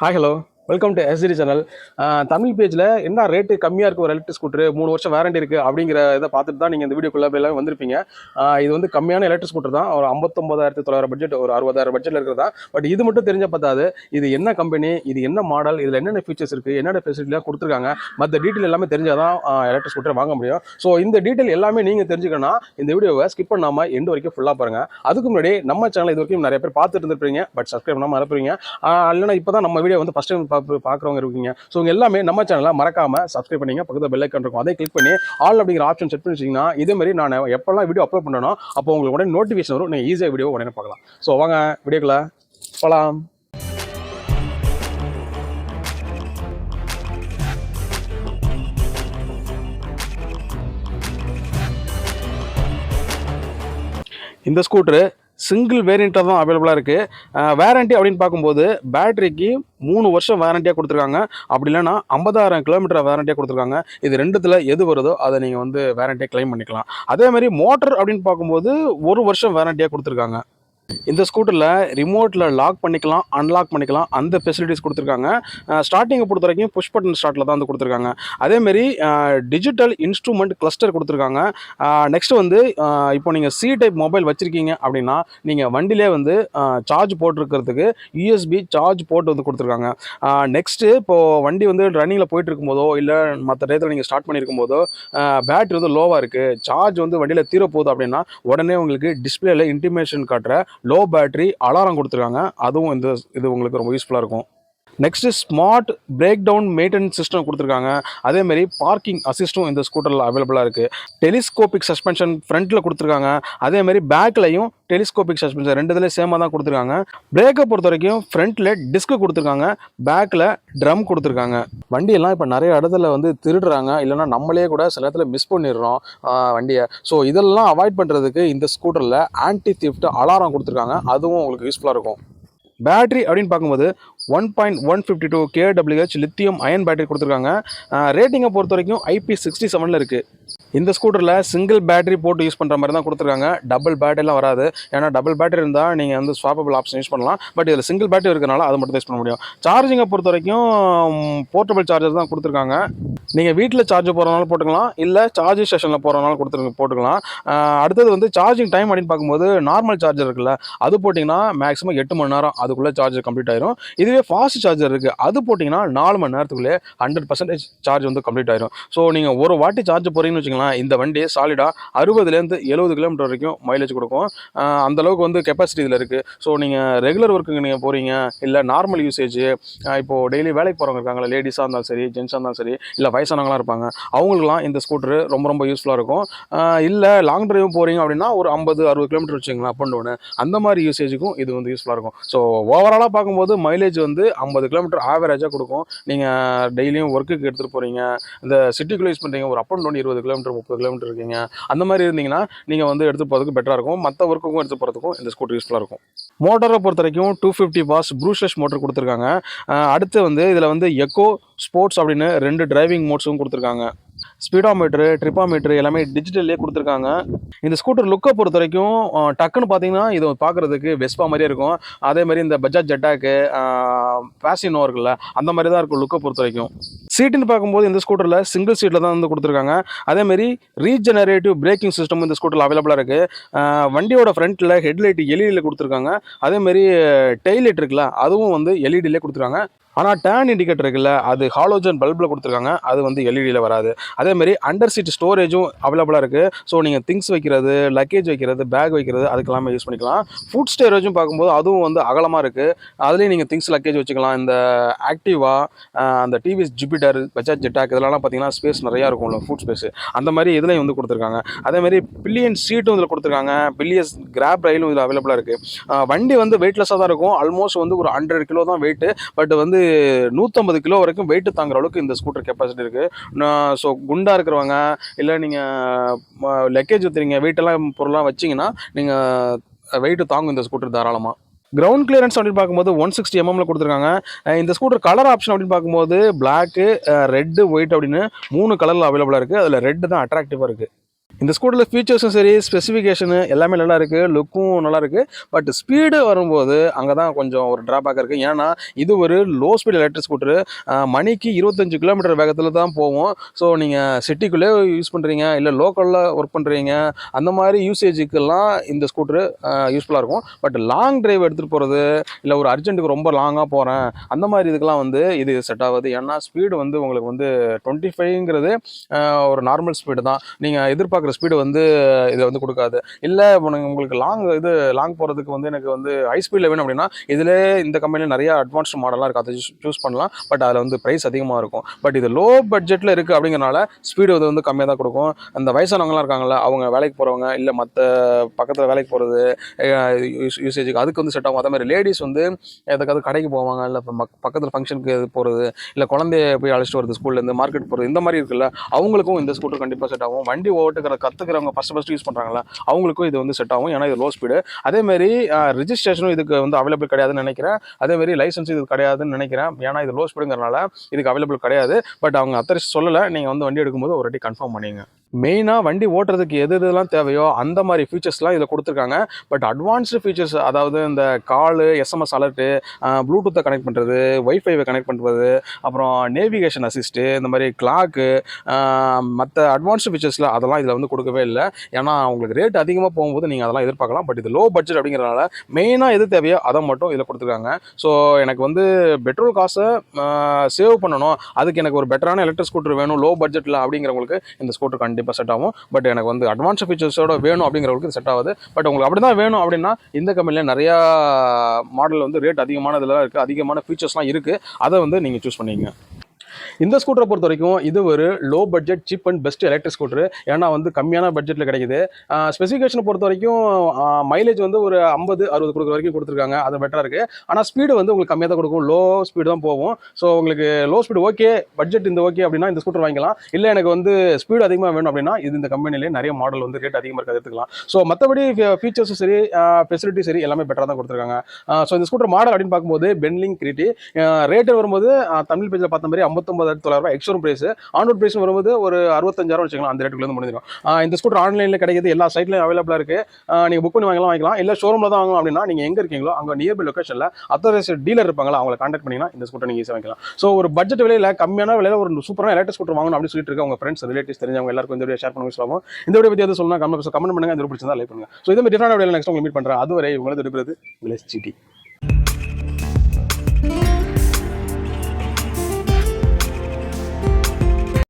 Hi hello welcome to ST channel. Tamil பேஜில் என்ன rate கம்மியாக இருக்குது ஒரு எலக்ட்ரிக் ஸ்கூட்டர் 3 வருஷம் வாரண்டி இருக்குது அப்படிங்கிற இதை பார்த்துட்டு தான் நீங்கள் இந்த வீடியோக்குள்ளே எல்லாம் வந்திருப்பீங்க. இது வந்து கம்மியான எலக்ட்ரிக் ஸ்கூட்டர் தான். ஒரு 59,900 பட்ஜெட், ஒரு 60,000 பட்ஜெட்டில் இருக்கிறதா. பட் இது மட்டும் தெரிஞ்ச பார்த்தாது இது என்ன கம்பெனி, இது என்ன மாடல், இதில் என்னென்ன ஃபீச்சர்ஸ் இருக்குது, என்னென்ன ஃபெசிலிட்டிலாம் கொடுத்துருக்காங்க, மற்ற டீட்டெயில் எல்லாமே தெரிஞ்சால் தான் எலக்ட்ரிக் ஸ்கூட்டர் வாங்க முடியும். ஸோ இந்த டீட்டெயில் எல்லாமே நீங்கள் தெரிஞ்சுக்கணும்னா இந்த வீடியோவை ஸ்கிப் பண்ணாமல் எண்டு வரைக்கும் ஃபுல்லாக பாருங்கள். அதுக்கு முன்னாடி நம்ம சேனல் இது வரைக்கும் நிறைய பேர் பார்த்துட்டு இருந்திருப்பீங்க, பட் சப்ஸ்கிரைப் பண்ணாமல் அனுப்புறீங்க. இல்லைனா இப்போ தான் நம்ம வீடியோ வந்து ஃபஸ்ட் டைம் பார்க்குறவங்க இருக்கீங்க. ஸோ எல்லாமே நம்ம சேனலை மறக்காம சப்ஸ்கிரைப் பண்ணிங்க. பக்கத்தில் பெல் ஐக்கான் இருக்கும், அதை கிளிக் பண்ணி ஆல் அப்படிங்கிற ஆப்ஷன் செட் பண்ணி வச்சிங்கன்னா இதே மாதிரி நான் எப்பெல்லாம் வீடியோ அப்லோட் பண்ணணும் அப்போ உங்களுக்கு உடனே நோட்டிஃபிகேஷன் வரும். நீங்கள் ஈஸியாக வீடியோ உடனே பார்க்கலாம். ஸோ வாங்க வீடியோக்குள்ள போகலாம். இந்த ஸ்கூட்டரு சிங்கிள் வேரியண்ட்டாக தான் அவைலபிளாக இருக்குது. வேரண்டி அப்படின்னு பார்க்கும்போது பேட்டரிக்கு 3 வருஷம் வேரண்டியாக கொடுத்துருக்காங்க. அப்படி இல்லைன்னா 50,000 கிலோமீட்டர் வேரண்டியாக கொடுத்துருக்காங்க. இது ரெண்டுத்தில் எது வருதோ அதை நீங்கள் வந்து வேரண்டியாக கிளைம் பண்ணிக்கலாம். அதேமாதிரி மோட்டர் அப்படின்னு பார்க்கும்போது 1 வருஷம் வேரண்டியாக கொடுத்துருக்காங்க. இந்த ஸ்கூட்டரில் ரிமோட்டில் லாக் பண்ணிக்கலாம், அன்லாக் பண்ணிக்கலாம், அந்த ஃபெசிலிட்டிஸ் கொடுத்துருக்காங்க. ஸ்டார்டிங்கை பொறுத்த வரைக்கும் புஷ் பட்டன் ஸ்டார்ட்டில் தான் வந்து கொடுத்துருக்காங்க. அதேமாரி டிஜிட்டல் இன்ஸ்ட்ருமெண்ட் கிளஸ்டர் கொடுத்துருக்காங்க. நெக்ஸ்ட் வந்து இப்போ நீங்கள் சி டைப் மொபைல் வச்சுருக்கீங்க அப்படின்னா நீங்கள் வண்டியிலே வந்து சார்ஜ் போட்டிருக்கிறதுக்கு யூஎஸ்பி சார்ஜ் போட்டு வந்து கொடுத்துருக்காங்க. நெக்ஸ்ட்டு இப்போது வண்டி வந்து ரன்னிங்கில் போயிட்டு இருக்கும்போதோ இல்லை மற்ற டயத்தில் நீங்கள் ஸ்டார்ட் பண்ணியிருக்கும் போதோ பேட்டரி வந்து லோவாக இருக்குது, சார்ஜ் வந்து வண்டியில் தீரப்போகுது அப்படின்னா உடனே உங்களுக்கு டிஸ்பிளேல இன்டிமேஷன் காட்டுற லோ பேட்டரி அலாரம் கொடுத்துருக்காங்க. அதுவும் இது உங்களுக்கு ரொம்ப யூஸ்ஃபுல்லாக இருக்கும். Next smart break down maintenance system கொடுத்துருக்காங்க. அதேமாரி பார்க்கிங் அசிஸ்டும் இந்த ஸ்கூட்டரில் அவைலபிளாக இருக்குது. டெலிஸ்கோபிக் சஸ்பென்ஷன் ஃப்ரண்ட்டில் கொடுத்துருக்காங்க. அதேமாதிரி பேக்லையும் டெலிஸ்கோபிக் சஸ்பென்ஷன் ரெண்டு இதில் சேமாக தான் கொடுத்துருக்காங்க. பிரேக்கை பொறுத்த வரைக்கும் ஃப்ரண்ட்டில் டிஸ்க்கு கொடுத்துருக்காங்க, பேக்கில் ட்ரம் கொடுத்துருக்காங்க. வண்டியெல்லாம் இப்போ நிறைய இடத்துல வந்து திருடுறாங்க, இல்லைனா நம்மளே கூட சில இடத்துல மிஸ் பண்ணிடுறோம் வண்டியை. ஸோ இதெல்லாம் அவாய்ட் பண்ணுறதுக்கு இந்த ஸ்கூட்டரில் ஆன்டி திஃப்ட் அலாரம் கொடுத்துருக்காங்க. அதுவும் உங்களுக்கு யூஸ்ஃபுல்லாக இருக்கும். பேட்டரி அப்படின்னு பார்க்கும்போது 1.152 kWh லித்தியம் அயன் பேட்டரி கொடுத்துருக்காங்க. ரேட்டிங்கை பொறுத்த வரைக்கும் IP67 இருக்குது. இந்த ஸ்கூட்டரில் சிங்கிள் பேட்டரி போட்டு யூஸ் பண்ணுற மாதிரி தான் கொடுத்துருக்காங்க. டபுள் பேட்டரிலாம் வராது. ஏன்னா டபுள் பேட்டரி இருந்தால் நீங்கள் வந்து ஸ்வாப்பபிள் ஆப்ஷன் யூஸ் பண்ணலாம். பட் இதில் சிங்கிள் பேட்டரி இருக்கிறனால அதை மட்டும் யூஸ் பண்ண முடியும். சார்ஜிங்கை பொறுத்த வரைக்கும் போர்ட்டபிள் சார்ஜர் தான் கொடுத்துருக்காங்க. நீங்கள் வீட்டில் சார்ஜ் போகிறனால போட்டுக்கலாம், இல்லை சார்ஜிங் ஸ்டேஷனில் போகிறனால போட்டுக்கலாம். அடுத்தது வந்து சார்ஜிங் டைம் அப்படின்னு பார்க்கும்போது நார்மல் சார்ஜர் இருக்குல்ல, அது போட்டிங்கன்னா மேக்ஸிமம் 8 மணி நேரம் அதுக்குள்ளே சார்ஜர் கம்ப்ளீட் ஆயிரும். இதுவே ஃபாஸ்ட் சார்ஜர் இருக்குது, அது போட்டிங்கன்னா 4 மணி நேரத்துக்குள்ளே 100% சார்ஜ் வந்து கம்ப்ளீட் ஆயிரும். ஸோ நீங்கள் ஒரு வாட்டி சார்ஜ் போகிறீங்கன்னு வச்சுக்கலாம், இந்த வண்டி சாலிடாக 60லேருந்து 70 கிலோமீட்டர் வரைக்கும் மைலேஜ் கொடுக்கும். அந்தளவுக்கு வந்து கெப்பாசிட்டி இதில் இருக்குது. ஸோ நீங்கள் ரெகுலர் ஒர்க்குக்கு நீங்கள் போகிறீங்க, இல்லை நார்மல் யூசேஜ், இப்போது டெய்லி வேலைக்கு போகிறவங்க இருக்காங்களா, லேடிஸாக இருந்தாலும் சரி, ஜென்ஸாக இருந்தாலும் சரி, இல்லை வயசானவங்களாம் இருப்பாங்க, அவங்களுக்குலாம் இந்த ஸ்கூட்டரு ரொம்ப ரொம்ப யூஸ்ஃபுல்லாக இருக்கும். இல்லை லாங் டிரைவ் போகிறீங்க அப்படின்னா ஒரு 50-60 கிலோமீட்டர் வச்சுங்களேன் அப் அண்ட் டவுனு, அந்த மாதிரி யூசேஜுக்கும் இது வந்து யூஸ்ஃபுல்லாக இருக்கும். ஸோ ஓவராலாக பார்க்கும்போது மைலேஜ் வந்து 50 கிலோமீட்டர் ஆவரேஜாக கொடுக்கும். நீங்கள் டெய்லியும் ஒர்க்குக்கு எடுத்துகிட்டு போகிறீங்க, இந்த சிட்டிக்குள்ளே யூஸ் பண்ணுறீங்க, ஒரு up and down 20 kilometre 30 kilometre இருக்கீங்க, அந்த மாதிரி இருந்தீங்கன்னா நீங்கள் வந்து எடுத்து போகிறதுக்கு பெட்டராக இருக்கும். மற்ற ஒர்க்குக்கும் எடுத்து போகிறதுக்கும் இந்த ஸ்கூட்டர் யூஸ்ஃபுல்லாக இருக்கும். மோட்டரை பொறுத்த வரைக்கும் 250 வாட்ஸ் ப்ரூஷ்லெஸ் மோட்டர் கொடுத்துருக்காங்க. அடுத்து வந்து இதில் வந்து எக்கோ ஸ்போர்ட்ஸ் அப்படின்னு 2 டிரைவிங் மோட்ஸும் கொடுத்துருக்காங்க. ஸ்பீடோமீட்ரு, ட்ரிப்பாமீட்ரு எல்லாமே டிஜிட்டல்லே கொடுத்துருக்காங்க. இந்த ஸ்கூட்டர் லுக்கை பொறுத்த வரைக்கும் டக்குன்னு பார்த்தீங்கன்னா இது பார்க்குறதுக்கு வெஸ்பா மாதிரியே இருக்கும். அதேமாதிரி இந்த பஜாஜ் ஜெட்டாக்கு பேசினோ இருக்குல்ல, அந்த மாதிரி தான் இருக்கும் லுக்கை பொறுத்த வரைக்கும். சீட்டுன்னு பார்க்கும்போது இந்த ஸ்கூட்டரில் சிங்கிள் சீட்டில் தான் வந்து கொடுத்துருக்காங்க. அதேமாதிரி ரீஜெனரேட்டிவ் பிரேக்கிங் சிஸ்டம் இந்த ஸ்கூட்டரில் அவைலபிளாக இருக்குது. வண்டியோட ஃப்ரண்ட்டில் ஹெட்லைட் எல்இடியில் கொடுத்துருக்காங்க. அதேமாதிரி டெய்லைட் இருக்குல்ல, அதுவும் வந்து எல்இடியிலே கொடுத்துருக்காங்க. ஆனால் டேர்ன் இண்டிகேட்டர் இருக்குல்ல, அது ஹாலோஜன் பல்பில் கொடுத்துருக்காங்க, அது வந்து எல்இடியில் வராது. அதேமாதிரி அண்டர் சீட் ஸ்டோரேஜும் அவைலபிளாக இருக்குது. ஸோ நீங்கள் திங்ஸ் வைக்கிறது, லக்கேஜ் வைக்கிறது, பேக் வைக்கிறது, அதுக்கெல்லாமே யூஸ் பண்ணிக்கலாம். ஃபுட் ஸ்டோரேஜும் பார்க்கும்போது அதுவும் வந்து அகலமாக இருக்குது. அதுலேயும் நீங்கள் திங்ஸ் லக்கேஜ் வச்சுக்கலாம். இந்த ஆக்டிவா, அந்த டிவிஎஸ் ஜூபிட்டர், பஜாஜ் ஜெட்டாக் இதெல்லாம் பார்த்தீங்கன்னா ஸ்பேஸ் நிறையா இருக்கும்ல, ஃபுட் ஸ்பேஸ், அந்த மாதிரி இதுலையும் வந்து கொடுத்துருக்காங்க. அதேமாதிரி பில்லியன் சீட்டும் இதில் கொடுத்துருக்காங்க. பில்லியஸ் கிராப் ரயிலும் இதில் அவைலபிளாக இருக்குது. வண்டி வந்து வெயிட்லெஸ்ஸாக தான் இருக்கும். ஆல்மோஸ்ட் வந்து ஒரு 100 கிலோ தான் வெயிட்டு. பட் வந்து 150 கிலோ வரைக்கும் வெயிட்டு தாங்குற அளவுக்கு இந்த ஸ்கூட்டர் கெப்பாசிட்டி இருக்குது. ஸோ குண்டாக இருக்கிறவங்க, இல்லை நீங்கள் லக்கேஜ் ஊற்றுறீங்க, வெயிட்டெல்லாம் பொருளாக வச்சிங்கன்னா நீங்கள் வெயிட்டு தாங்கும் இந்த ஸ்கூட்டர் தாராளமாக. கிரவுண்ட் கிளியரன்ஸ் அப்படின்னு பார்க்கும்போது 160 mm கொடுத்துருக்காங்க. இந்த ஸ்கூட்டர் கலர் ஆப்ஷன் அப்படின்னு பார்க்கும்போது பிளாக்கு, ரெட்டு, ஒயிட் அப்படின்னு 3 கலரில் அவைலபிளாக இருக்குது. அதில் ரெட்டு தான் அட்ராக்டிவாக இருக்குது. இந்த ஸ்கூட்டரில் ஃபீச்சர்ஸும் சரி, ஸ்பெசிஃபிகேஷனு எல்லாமே நல்லா இருக்குது, லுக்கும் நல்லா இருக்குது. பட் ஸ்பீடு வரும்போது அங்கே தான் கொஞ்சம் ஒரு ட்ராபேக் இருக்குது. ஏன்னா இது ஒரு லோ ஸ்பீட் எலக்ட்ரிக் ஸ்கூட்டரு. மணிக்கு 25 கிலோமீட்டர் வேகத்தில் தான் போகும். ஸோ நீங்கள் சிட்டிக்குள்ளே யூஸ் பண்ணுறீங்க, இல்லை லோக்கலில் ஒர்க் பண்ணுறீங்க, அந்த மாதிரி யூசேஜுக்கெல்லாம் இந்த ஸ்கூட்ரு யூஸ்ஃபுல்லாக இருக்கும். பட் லாங் டிரைவ் எடுத்துகிட்டு போகிறது, இல்லை ஒரு அர்ஜென்ட்டுக்கு ரொம்ப லாங்காக போகிறேன், அந்த மாதிரி இதுக்கெல்லாம் வந்து இது செட் ஆகாது. ஏன்னா ஸ்பீடு வந்து உங்களுக்கு வந்து 25ங்கிறது ஒரு நார்மல் ஸ்பீடு தான். நீங்கள் எதிர்பார்க்குற ஸ்பீடு வந்து இதை வந்து கொடுக்காது. இல்லை உங்களுக்கு லாங் போகிறதுக்கு வந்து எனக்கு வந்து ஹை ஸ்பீடில் வேணும் அப்படின்னா இதில் இந்த கம்பெனியில் நிறைய அட்வான்ஸ்டு மாடலாக இருக்குது, அதை சூஸ் பண்ணலாம். பட் அதில் வந்து ப்ரைஸ் அதிகமாக இருக்கும். பட் இது லோ பட்ஜெட்டில் இருக்குது அப்படிங்கிறனால ஸ்பீடு வந்து கம்மியாக தான் கொடுக்கும். அந்த வயசானவங்களாம் இருக்காங்கல்ல, அவங்க வேலைக்கு போகிறவங்க, இல்லை மற்ற பக்கத்தில் வேலைக்கு போகிறது யூசேஜுக்கு அதுக்கு வந்து செட் ஆகும். அதே மாதிரி லேடிஸ் வந்து எதுக்காவது கடைக்கு போவாங்க, இல்லை பக்கத்தில் ஃபங்க்ஷனுக்கு போகிறது, இல்லை குழந்தைய போய் அழைச்சிட்டு வருது ஸ்கூல்லேருந்து, மார்க்கெட் போகிறது, இந்த மாதிரி இருக்குல்ல, அவங்களுக்கும் இந்த ஸ்கூட்டர் கண்டிப்பாக செட் ஆகும். வண்டி கற்றுக்கிறவங்க ஃபஸ்ட்டு யூஸ் பண்ணுறாங்களா, அவங்களுக்கும் இது வந்து செட் ஆகும். ஏன்னா இது லோ ஸ்பீடு. அதேமாரி ரிஜிஸ்ட்ரேஷனும் இதுக்கு வந்து அவைலபிள் கிடையாதுன்னு நினைக்கிறேன். அதேமாரி லைசன்ஸ் இது கிடையாதுன்னு நினைக்கிறேன். ஏன்னா இது லோ ஸ்பீடுங்கிறனால இதுக்கு அவைலபிள் கிடையாது. பட் அவங்க அத்தரிச்சு சொல்லலை. நீங்கள் வந்து வண்டி எடுக்கும்போது ஒரு வாட்டி கன்ஃபார்ம் பண்ணிங்க. மெயினாக வண்டி ஓட்டுறதுக்கு எதெல்லாம் தேவையோ அந்த மாதிரி ஃபீச்சர்ஸ்லாம் இதில் கொடுத்துருக்காங்க. பட் அட்வான்ஸ்டு ஃபீச்சர்ஸ், அதாவது இந்த காலு, எஸ்எம்எஸ் அலர்ட்டு, ப்ளூடூத்தை கனெக்ட் பண்ணுறது, ஒய்ஃபைவை கனெக்ட் பண்ணுறது, அப்புறம் நேவிகேஷன் அசிஸ்ட்டு, இந்த மாதிரி கிளாக்கு, மற்ற அட்வான்ஸ்டு ஃபீச்சர்ஸில் அதெல்லாம் இதில் வந்து கொடுக்கவே இல்லை. ஏன்னா உங்களுக்கு ரேட் அதிகமாக போகும்போது நீங்கள் அதெல்லாம் எதிர்பார்க்கலாம். பட் இது லோ பட்ஜெட் அப்படிங்கிறனால மெயினாக எது தேவையோ அதை மட்டும் இதில் கொடுத்துருக்காங்க. ஸோ எனக்கு வந்து பெட்ரோல் காசை சேவ் பண்ணணும், அதுக்கு எனக்கு ஒரு பெட்டரான எலக்ட்ரிக் ஸ்கூட்டர் வேணும் லோ பட்ஜெட்டில் அப்படிங்கிறவங்களுக்கு இந்த ஸ்கூட்டர் கண்டிப்பாக செட் ஆகும். பட் எனக்கு வந்து அட்வான்ஸ் ஃபீச்சர்ஸோட வேணும் அப்படிங்கிறவங்களுக்கு இது செட் ஆகுது. பட் உங்களுக்கு அப்படி தான் வேணும் அப்படின்னா இந்த கம்பெனியில் நிறையா மாடல் வந்து ரேட் அதிகமானதெல்லாம் இருக்குது, அதிகமான ஃபீச்சர்ஸ்லாம் இருக்குது, அதை வந்து நீங்கள் சூஸ் பண்ணிக்கங்க. இந்த ஸ்கூட்டரை பொறுத்த வரைக்கும் இது ஒரு low budget cheap and best electric scooter. ஏன்னா வந்து கம்மியான பட்ஜெட்டில் கிடைக்குது. ஸ்பெசிஃபிகேஷனை பொறுத்த வரைக்கும் மைலேஜ் வந்து ஒரு 50-60 கொடுக்குற வரைக்கும் கொடுத்துருக்காங்க, அது பெட்டராக இருக்குது. ஆனால் ஸ்பீடு வந்து உங்களுக்கு கம்மியாக தான் கொடுக்கும், லோ ஸ்பீடு தான் போகும். ஸோ உங்களுக்கு லோ ஸ்பீடு ஓகே, பட்ஜெட் இந்த ஓகே அப்படின்னா இந்த ஸ்கூட்டர் வாங்கிக்கலாம். இல்லை எனக்கு வந்து ஸ்பீடு அதிகமாக வேணும் அப்படின்னா இது இந்த கம்பெனிலே நிறைய மாடல் வந்து ரேட் அதிகமாக இருக்கிறது எடுத்துக்கலாம். ஸோ மற்றபடி ஃபீச்சர்ஸும் சரி, ஃபெசிலிட்டி சரி, எல்லாமே பெட்டராக தான் கொடுத்துருக்காங்க. ஸோ இந்த ஸ்கூட்டர் மாடல் அப்படின்னு பார்க்கும்போது பென்லிங் கிரிட்டி, ரேட்டு வரும்போது தமிழ் பேஜில் பார்த்த மாதிரி 59,900 எக்ஸ்ஷோரூம் பிரைஸ், ஆன்ரோட் பிரைஸ் வரும்போது ஒரு 65,000 வச்சுக்கலாம். அந்த ரேட்டுக்குள்ள முடிஞ்சிடும். இந்த ஸ்கூட்டர் ஆன்லைனில் கிடைக்குது, எல்லா சைட்லையும் அவைலபிளாக இருக்குது. நீங்கள் புக் பண்ணி வாங்கிக்கலாம். இல்லை ஷோரூமில் தான் வாங்கலாம் அப்படின்னா நீங்கள் எங்கே இருக்கீங்களோ அங்கே நியர்பை லொக்கேஷனில் அத்தரைஸ்ட் டீலர் இருப்பாங்களா, அவங்களை கான்டாக்ட் பண்ணிங்கன்னா இந்த ஸ்கூட்டர் நீங்கள் ஈஸியாக வாங்கிக்கலாம். ஸோ ஒரு பட்ஜெட் விலையில் கம்மியான விலையில் ஒரு சூப்பரான எலக்ட்ரிக் ஸ்கூட்டர் வாங்கணும் அப்படின்னு சொல்லிட்டு இருக்க உங்கள் ஃப்ரெண்ட்ஸ், ரிலேட்டிவ்ஸ், தெரிஞ்சவங்க எல்லாருக்கும் இந்த வீடியோ ஷேர் பண்ணி சொல்லலாம். இந்த வீடியோ பற்றி எது சொல்லலாம் கமெண்ட் பண்ணுங்க. இந்த வீடியோ பிடிச்சிருந்தா லைக் பண்ணுங்க. ஸோ இதே மாதிரி டிஃபரெண்ட் வீடியோ நெக்ஸ்ட் உங்களுக்கு மீட் பண்ணுறேன். அதுவரை உங்களது விடுபடுறது வில்லேஜ் சிட்டி.